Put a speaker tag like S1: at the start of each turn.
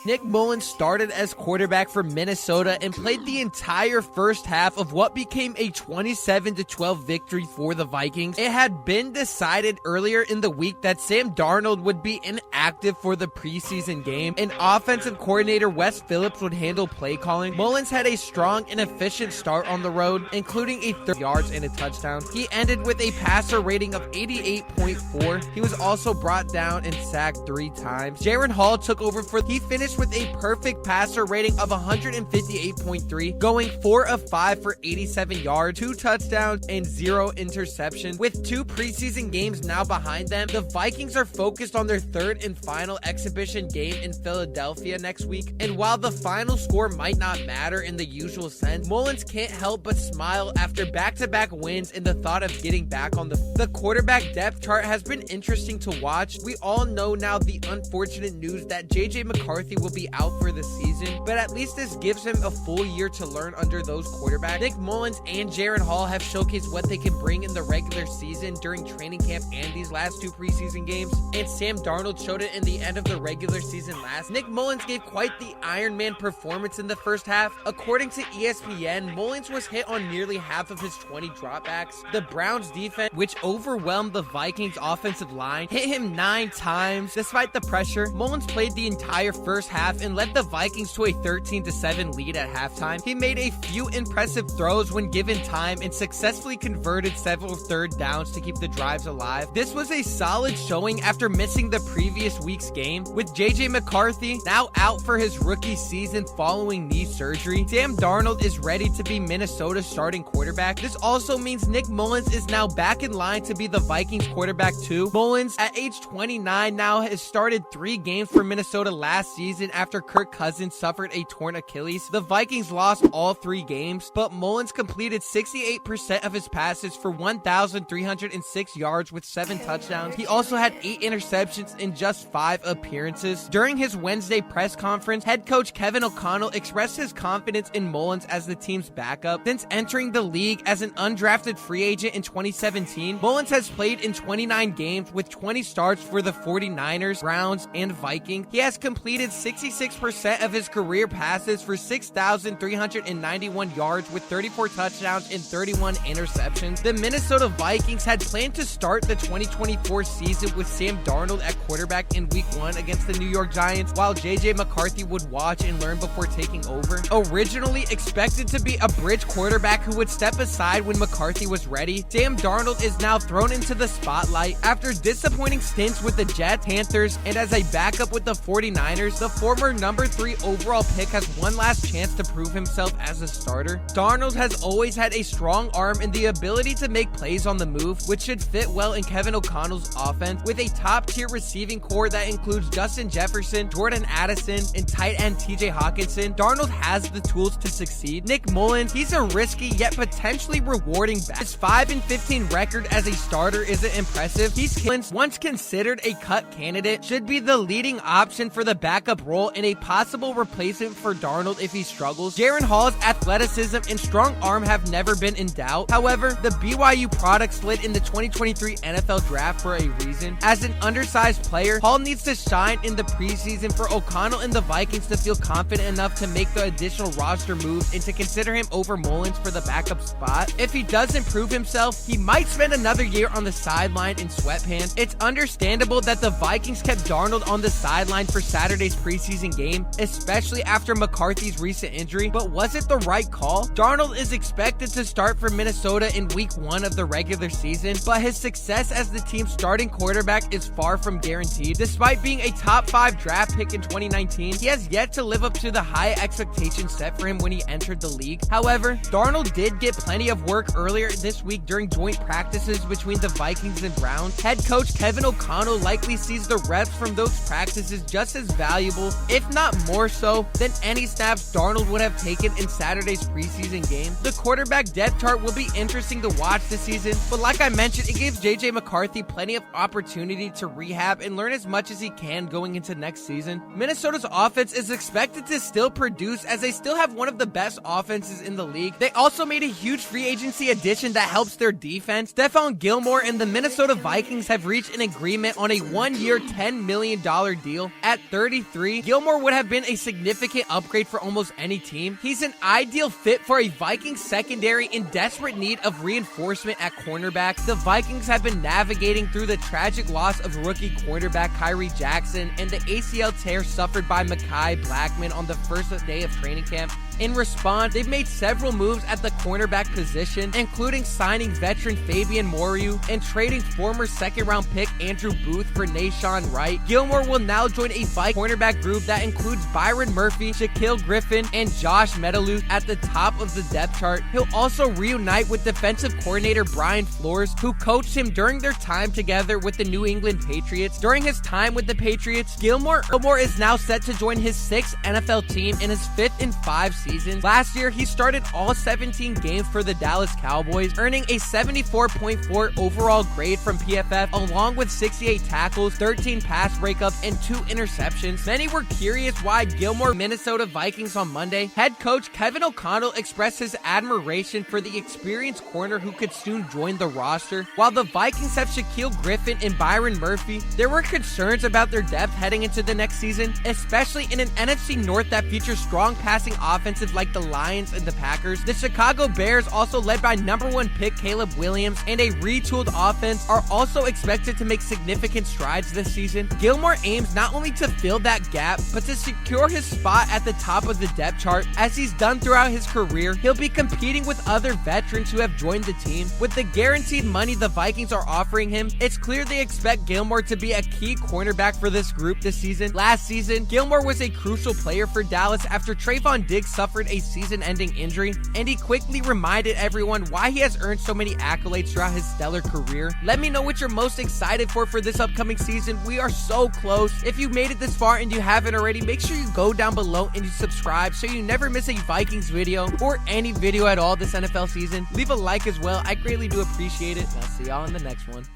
S1: Nick Mullens started as quarterback for Minnesota and played the entire first half of what became a 27-12 victory for the Vikings. It had been decided earlier in the week that Sam Darnold would be inactive for the preseason game, and offensive coordinator Wes Phillips would handle play calling. Mullens had a strong and efficient start on the road, including a 30 yards and a touchdown. He ended with a passer rating of 88.4. He was also brought down and sacked 3 times. Jaren Hall took over he finished with a perfect passer rating of 158.3, going 4 of 5 for 87 yards, 2 touchdowns, and 0 interceptions. With 2 preseason games now behind them, the Vikings are focused on their 3rd and final exhibition game in Philadelphia next week. And while the final score might not matter in the usual sense, Mullens can't help but smile after back-to-back wins and the thought of getting back on the quarterback depth chart has been interesting to watch. We all know now the unfortunate news that J.J. McCarthy will be out for the season, but at least this gives him a full year to learn under those quarterbacks. Nick Mullens and Jaren Hall have showcased what they can bring in the regular season during training camp and these last 2 preseason games, and Sam Darnold showed it in the end of the regular season last. Nick Mullens gave quite the Iron Man performance in the first half. According to ESPN, Mullens was hit on nearly half of his 20 dropbacks. The Browns defense, which overwhelmed the Vikings offensive line, hit him 9 times. Despite the pressure, Mullens played the entire first half and led the Vikings to a 13-7 lead at halftime. He made a few impressive throws when given time and successfully converted several 3rd downs to keep the drives alive. This was a solid showing after missing the previous week's game. With J.J. McCarthy now out for his rookie season following knee surgery, Sam Darnold is ready to be Minnesota's starting quarterback. This also means Nick Mullens is now back in line to be the Vikings quarterback too. Mullens, at age 29 now, has started 3 games for Minnesota last season after Kirk Cousins suffered a torn Achilles. The Vikings lost all 3 games, but Mullens completed 68% of his passes for 1,306 yards with 7 touchdowns. He also had 8 interceptions in just 5 appearances. During his Wednesday press conference, head coach Kevin O'Connell expressed his confidence in Mullens as the team's backup. Since entering the league as an undrafted free agent in 2017, Mullens has played in 29 games with 20 starts for the 49ers, Browns, and Vikings. He has completed 66% of his career passes for 6,391 yards with 34 touchdowns and 31 interceptions. The Minnesota Vikings had planned to start the 2024 season with Sam Darnold at quarterback in week 1 against the New York Giants, while J.J. McCarthy would watch and learn before taking over. Originally expected to be a bridge quarterback who would step aside when McCarthy was ready, Sam Darnold is now thrown into the spotlight. After disappointing stints with the Jets, Panthers, and as a backup with the 49ers, the former number 3 overall pick has one last chance to prove himself as a starter. Darnold has always had a strong arm and the ability to make plays on the move, which should fit well in Kevin O'Connell's offense. With a top-tier receiving core that includes Justin Jefferson, Jordan Addison, and tight end TJ Hawkinson, Darnold has the tools to succeed. Nick Mullens, he's a risky yet potentially rewarding back. His 5-15 record as a starter isn't impressive. He's once considered a cut candidate, should be the leading option for the backup role and a possible replacement for Darnold if he struggles. Jaren Hall's athleticism and strong arm have never been in doubt. However, the BYU product slid in the 2023 NFL draft for a reason. As an undersized player, Hall needs to shine in the preseason for O'Connell and the Vikings to feel confident enough to make the additional roster moves and to consider him over Mullens for the backup spot. If he doesn't prove himself, he might spend another year on the sideline in sweatpants. It's understandable that the Vikings kept Darnold on the sideline for Saturday's preseason game, especially after McCarthy's recent injury, but was it the right call? Darnold is expected to start for Minnesota in week 1 of the regular season, but his success as the team's starting quarterback is far from guaranteed. Despite being a top 5 draft pick in 2019, he has yet to live up to the high expectations set for him when he entered the league. However, Darnold did get plenty of work earlier this week during joint practices between the Vikings and Browns. Head coach Kevin O'Connell likely sees the reps from those practices just as valuable, if not more so, than any snaps Darnold would have taken in Saturday's preseason game. The quarterback depth chart will be interesting to watch this season, but like I mentioned, it gives J.J. McCarthy plenty of opportunity to rehab and learn as much as he can going into next season. Minnesota's offense is expected to still produce as they still have one of the best offenses in the league. They also made a huge free agency addition that helps their defense. Stephon Gilmore and the Minnesota Vikings have reached an agreement on a 1-year, $10 million deal. At 33, agree, Gilmore would have been a significant upgrade for almost any team. He's an ideal fit for a Vikings secondary in desperate need of reinforcement at cornerback. The Vikings have been navigating through the tragic loss of rookie cornerback Kyrie Jackson and the ACL tear suffered by Mekhi Blackman on the first day of training camp. In response, they've made several moves at the cornerback position, including signing veteran Fabian Moriu and trading former second-round pick Andrew Booth for Nashawn Wright. Gilmore will now join a Vikings cornerback group that includes Byron Murphy, Shaquille Griffin, and Josh Medaluth at the top of the depth chart. He'll also reunite with defensive coordinator Brian Flores, who coached him during their time together with the New England Patriots. During his time with the Patriots, Gilmore is now set to join his 6th NFL team in his 5th in 5 seasons. Last year, he started all 17 games for the Dallas Cowboys, earning a 74.4 overall grade from PFF, along with 68 tackles, 13 pass breakups, and 2 interceptions. Many were curious why Gilmore Minnesota Vikings on Monday. Head coach Kevin O'Connell expressed his admiration for the experienced corner who could soon join the roster. While the Vikings have Shaquille Griffin and Byron Murphy, there were concerns about their depth heading into the next season, especially in an NFC North that features strong passing offenses like the Lions and the Packers. The Chicago Bears, also led by #1 pick Caleb Williams and a retooled offense, are also expected to make significant strides this season. Gilmore aims not only to fill that gap, but to secure his spot at the top of the depth chart. As he's done throughout his career, he'll be competing with other veterans who have joined the team. With the guaranteed money the Vikings are offering him, it's clear they expect Gilmore to be a key cornerback for this group this season. Last season, Gilmore was a crucial player for Dallas after Trayvon Diggs suffered a season-ending injury, and he quickly reminded everyone why he has earned so many accolades throughout his stellar career. Let me know what you're most excited for this upcoming season. We are so close. If you made it this far and you haven't already, make sure you go down below and you subscribe so you never miss a Vikings video or any video at all this NFL season. Leave a like as well. I greatly do appreciate it, and I'll see y'all in the next one.